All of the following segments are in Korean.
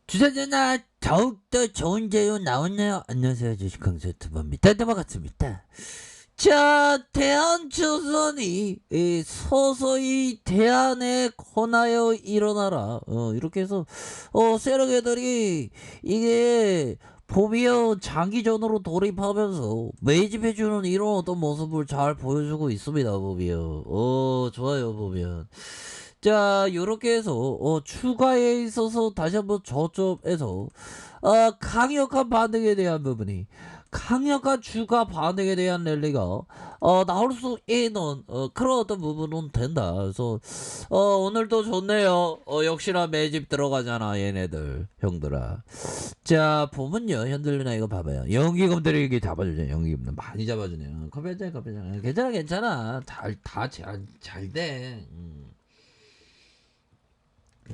주사전화 더욱더 좋은 재료 나왔나요? 안녕하세요. 주식강사 유튜버입니다. 넘어갔습니다. 자, 대한조선이 서서히 대한에 권하여 일어나라. 이렇게 해서 세력애들이 이게 보면 장기전으로 돌입하면서 매집해주는 이런 어떤 모습을 잘 보여주고 있습니다. 보면 좋아요. 보면 자, 요렇게 해서 추가에 있어서 다시 한번 저점에서 강력한 반등에 대한 부분이, 강력한 주가 반등에 대한 랠리가 나올 수 있는 그런 어떤 부분은 된다. 그래서 오늘도 좋네요. 역시나 매집 들어가잖아 얘네들 형들아. 자, 보면요, 현들리나 이거 봐봐요. 연기금들이 이렇게 잡아주죠. 연기금들 많이 잡아주네요. 커피한잔 괜찮아 괜찮아. 잘 돼.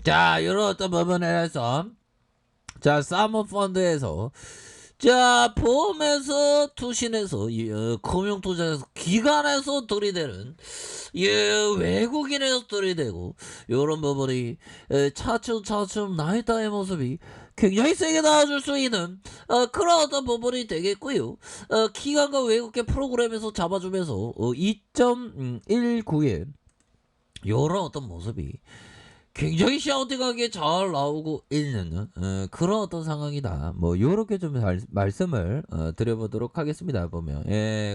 자, 이런 어떤 부분에서 자, 사모펀드에서 자, 보험에서 투신해서 금융투자에서 기관에서 들이대는 외국인에서 들이대고 요런 부분이 차츰차츰 나이타의 모습이 굉장히 세게 나와줄 수 있는 그런 어떤 부분이 되겠고요. 기관과 외국계 프로그램에서 잡아주면서 2.19에 요런 어떤 모습이 굉장히 샤우팅하게 잘 나오고 있는 그런 어떤 상황이다. 뭐 요렇게 좀 말씀을 드려보도록 하겠습니다. 보면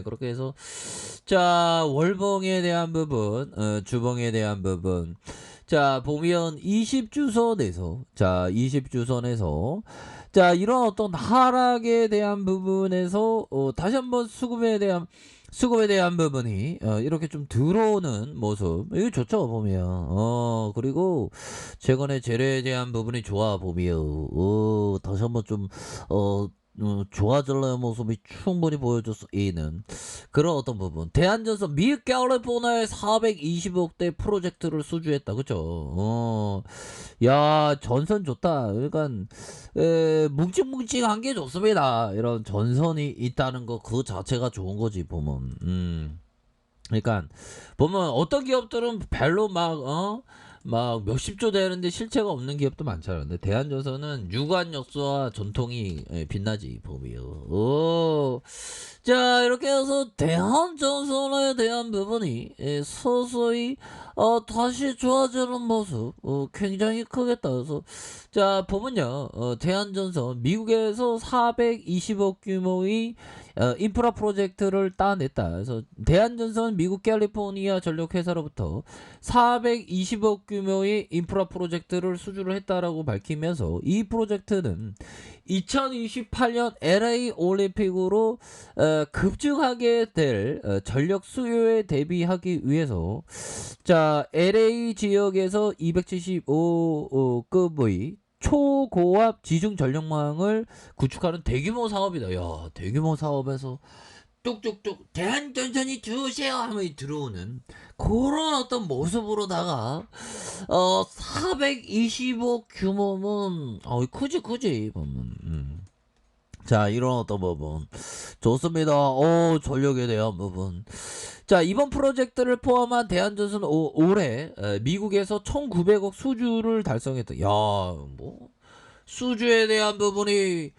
그렇게 해서 자, 월봉에 대한 부분, 주봉에 대한 부분, 자 보면 20주선에서 자 20주선에서 자 이런 어떤 하락에 대한 부분에서 다시 한번 수급에 대한 부분이 이렇게 좀 들어오는 모습, 이거 좋죠 보면. 그리고 최근에 재료에 대한 부분이 좋아 보면 다시 한번 좀 좋아질라는 모습이 충분히 보여줄 수 있는 그런 어떤 부분. 대한전선 미 캘리포니아에 420억대 프로젝트를 수주했다. 그쵸? 야, 전선 좋다. 그러니까 뭉직뭉직한 게 좋습니다. 이런 전선이 있다는 거 그 자체가 좋은 거지 보면. 그러니까 보면 어떤 기업들은 별로 막 몇십조 되는데 실체가 없는 기업도 많잖아요. 근데 대한전선은 유관 역사와 전통이 빛나지 보면. 자, 이렇게 해서 대한전선에 대한 부분이 서서히 다시 좋아지는 모습 굉장히 크겠다. 그래서 자 보면요, 대한전선 미국에서 420억 규모의 인프라 프로젝트를 따냈다. 그래서 대한전선 미국 캘리포니아 전력회사로부터 420억 규모의 인프라 프로젝트를 수주를 했다라고 밝히면서 이 프로젝트는 2028년 LA 올림픽으로 급증하게 될 전력 수요에 대비하기 위해서 자 LA 지역에서 275급의 초고압 지중 전력망을 구축하는 대규모 사업이다. 야, 대규모 사업에서 뚝뚝뚝 대한전선이 주세요 하면 들어오는 그런 어떤 모습으로다가 425 규모면 크지 보면. 자, 이런 어떤 부분 좋습니다. 전력에 대한 부분. 자, 이번 프로젝트를 포함한 대한전선 올해 미국에서 1900억 수주를 달성했다. 야, 뭐 수주에 대한 부분이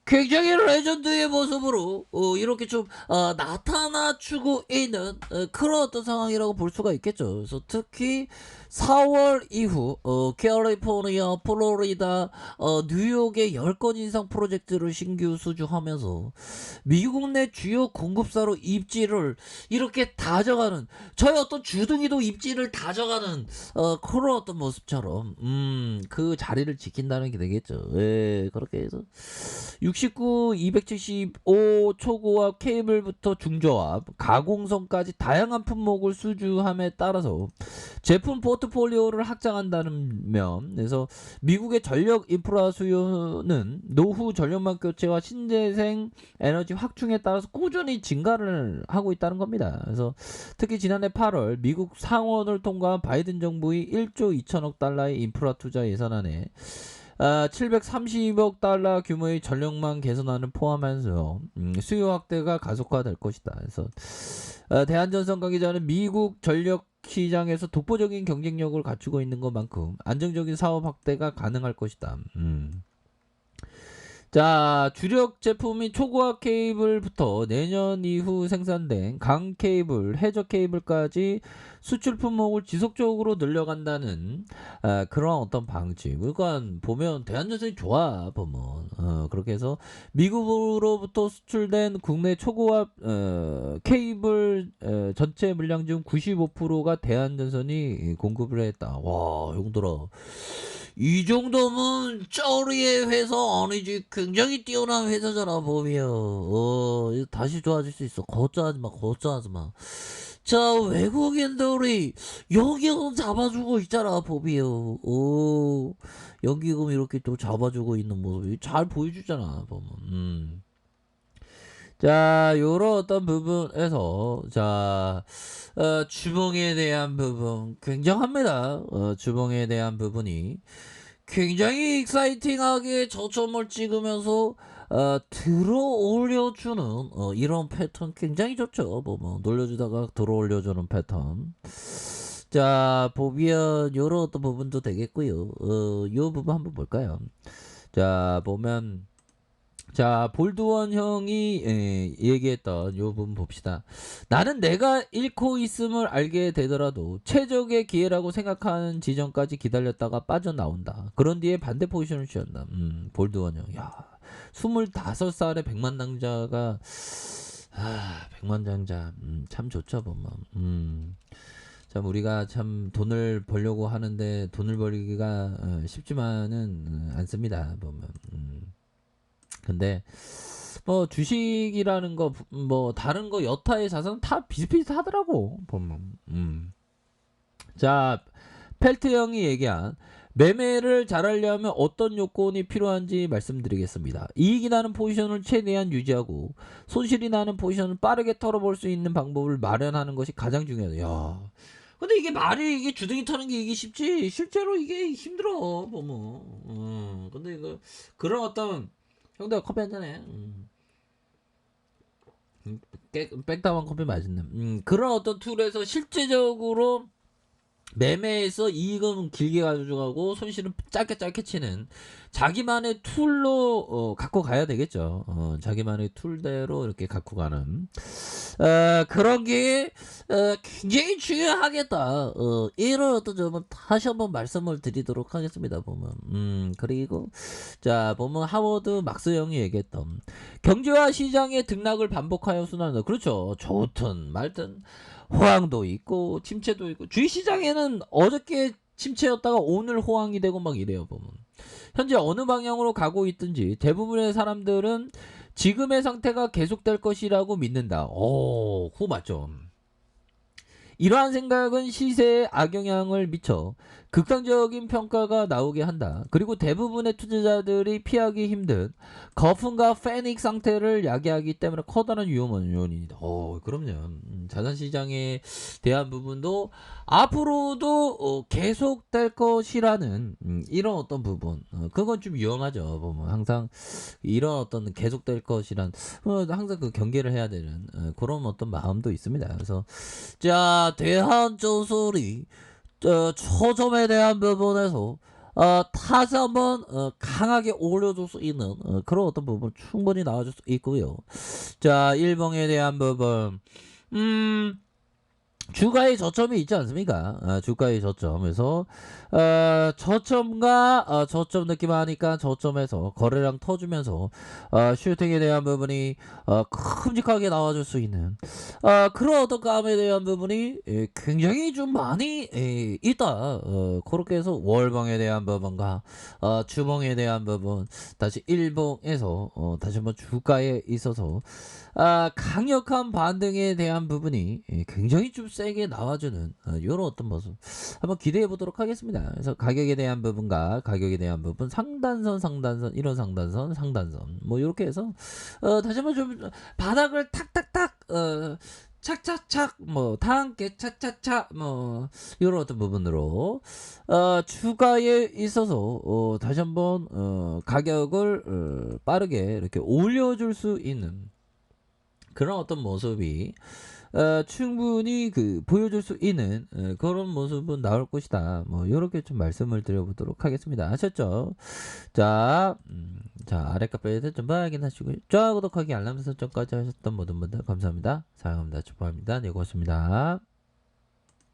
굉장히 레전드의 모습으로 이렇게 좀 나타나주고 있는 그런 어떤 상황이라고 볼 수가 있겠죠. 그래서 특히 4월 이후 캘리포니아, 플로리다, 뉴욕의 10건 이상 프로젝트를 신규 수주하면서 미국 내 주요 공급사로 입지를 이렇게 다져가는, 저희 어떤 주둥이도 입지를 다져가는 그런 어떤 모습처럼 그 자리를 지킨다는 게 되겠죠. 그렇게 해서 69, 275 초고압 케이블부터 중저압, 가공선까지 다양한 품목을 수주함에 따라서 제품 포트폴리오를 확장한다는 면에서 미국의 전력 인프라 수요는 노후 전력망 교체와 신재생 에너지 확충에 따라서 꾸준히 증가를 하고 있다는 겁니다. 그래서 특히 지난해 8월 미국 상원을 통과한 바이든 정부의 1조 2천억 달러의 인프라 투자 예산안에 730억 달러 규모의 전력망 개선안을 포함하면서 수요 확대가 가속화될 것이다. 그래서 대한전선 관계자는 미국 전력 시장에서 독보적인 경쟁력을 갖추고 있는 것만큼 안정적인 사업 확대가 가능할 것이다. 자, 주력 제품인 초고압 케이블부터 내년 이후 생산된 강 케이블, 해저 케이블까지 수출 품목을 지속적으로 늘려간다는 그런 어떤 방식. 그러니까 보면 대한전선이 좋아 보면 그렇게 해서 미국으로부터 수출된 국내 초고압 케이블 전체 물량 중 95%가 대한전선이 공급을 했다. 와, 용들아. 이 정도면 쩌리의 회사 아니지. 굉장히 뛰어난 회사잖아 보면. 이거 다시 좋아질 수 있어. 걱정하지 마, 걱정하지 마. 자, 외국인들이 연기금 잡아주고 있잖아 보면. 연기금 이렇게 또 잡아주고 있는 모습이 잘 보여주잖아 보면. 자, 요런 어떤 부분에서, 자, 주봉에 대한 부분, 굉장합니다. 주봉에 대한 부분이 굉장히 익사이팅하게 저점을 찍으면서, 들어 올려주는, 이런 패턴 굉장히 좋죠. 뭐, 놀려주다가 들어 올려주는 패턴. 자, 보면, 요런 어떤 부분도 되겠고요. 요 부분 한번 볼까요? 자, 보면, 자, 볼드원 형이 얘기했던 요 부분 봅시다. 나는 내가 잃고 있음을 알게 되더라도 최적의 기회라고 생각하는 지점까지 기다렸다가 빠져나온다. 그런 뒤에 반대 포지션을 취한다. 볼드원 형. 야, 25살의 백만장자가 백만장자 참 좋죠 보면. 참 우리가 참 돈을 벌려고 하는데 돈을 벌기가 쉽지만은 않습니다 보면. 근데 뭐 주식이라는 거 뭐 다른 거 여타의 자산 다 비슷비슷하더라고 보면. 자, 펠트 형이 얘기한 매매를 잘하려면 어떤 요건이 필요한지 말씀드리겠습니다. 이익이 나는 포지션을 최대한 유지하고 손실이 나는 포지션을 빠르게 털어볼 수 있는 방법을 마련하는 것이 가장 중요하다. 야, 근데 이게 말이 이게 주둥이 터는 게 이게 쉽지 실제로 이게 힘들어 보면. 근데 이거 그런 어떤 형들 커피 한잔해. 백다방 커피 맛있네. 그런 어떤 툴에서 실제적으로 매매에서 이익은 길게 가져가고 손실은 짧게 치는 자기만의 툴로 갖고 가야 되겠죠. 자기만의 툴대로 이렇게 갖고 가는 그런 게 굉장히 중요하겠다. 이런 어떤 점은 다시 한번 말씀을 드리도록 하겠습니다. 보면 그리고 자 보면 하워드 막스 형이 얘기했던 경제와 시장의 등락을 반복하여 순환한다. 그렇죠. 좋든 말든 호황도 있고 침체도 있고 주식시장에는 어저께 침체였다가 오늘 호황이 되고 막 이래요 보면. 현재 어느 방향으로 가고 있든지 대부분의 사람들은 지금의 상태가 계속될 것이라고 믿는다. 그거 맞죠. 이러한 생각은 시세에 악영향을 미쳐 극단적인 평가가 나오게 한다. 그리고 대부분의 투자자들이 피하기 힘든 거품과 패닉 상태를 야기하기 때문에 커다란 위험한 요인이다. 그럼요. 자산시장에 대한 부분도 앞으로도 계속될 것이라는 이런 어떤 부분. 그건 좀 위험하죠. 보면 항상 이런 어떤 계속될 것이란 항상 그 경계를 해야 되는 그런 어떤 마음도 있습니다. 그래서 자, 대한조선이 초점에 대한 부분에서 다시 한번 강하게 올려줄 수 있는 그런 어떤 부분 충분히 나와줄 수 있고요. 자, 일봉에 대한 부분 주가의 저점이 있지 않습니까? 주가의 저점에서 저점과 저점 느낌 하니까 저점에서 거래량 터주면서 슈팅에 대한 부분이 큼직하게 나와줄 수 있는 그런 어떤 감에 대한 부분이 굉장히 좀 많이 있다. 그렇게 해서 월봉에 대한 부분과 주봉에 대한 부분 다시 일봉에서 다시 한번 주가에 있어서 강력한 반등에 대한 부분이 굉장히 좀 세게 나와주는 이런 어떤 모습 한번 기대해 보도록 하겠습니다. 그래서 가격에 대한 부분과 가격에 대한 부분 상단선 이런 상단선 뭐 이렇게 해서 다시 한번 좀 바닥을 탁탁탁 착착착 뭐 다함께 차차차 뭐 이런 어떤 부분으로 주가에 있어서 다시 한번 빠르게 이렇게 올려줄 수 있는 그런 어떤 모습이 충분히 그 보여줄 수 있는 그런 모습은 나올 것이다. 뭐 요렇게 좀 말씀을 드려보도록 하겠습니다. 아셨죠? 자, 자 아래 카페에서 좀 확인하시고요. 좋아요, 구독하기, 알람 설정까지 하셨던 모든 분들 감사합니다. 사랑합니다. 축복합니다. 네, 고맙습니다.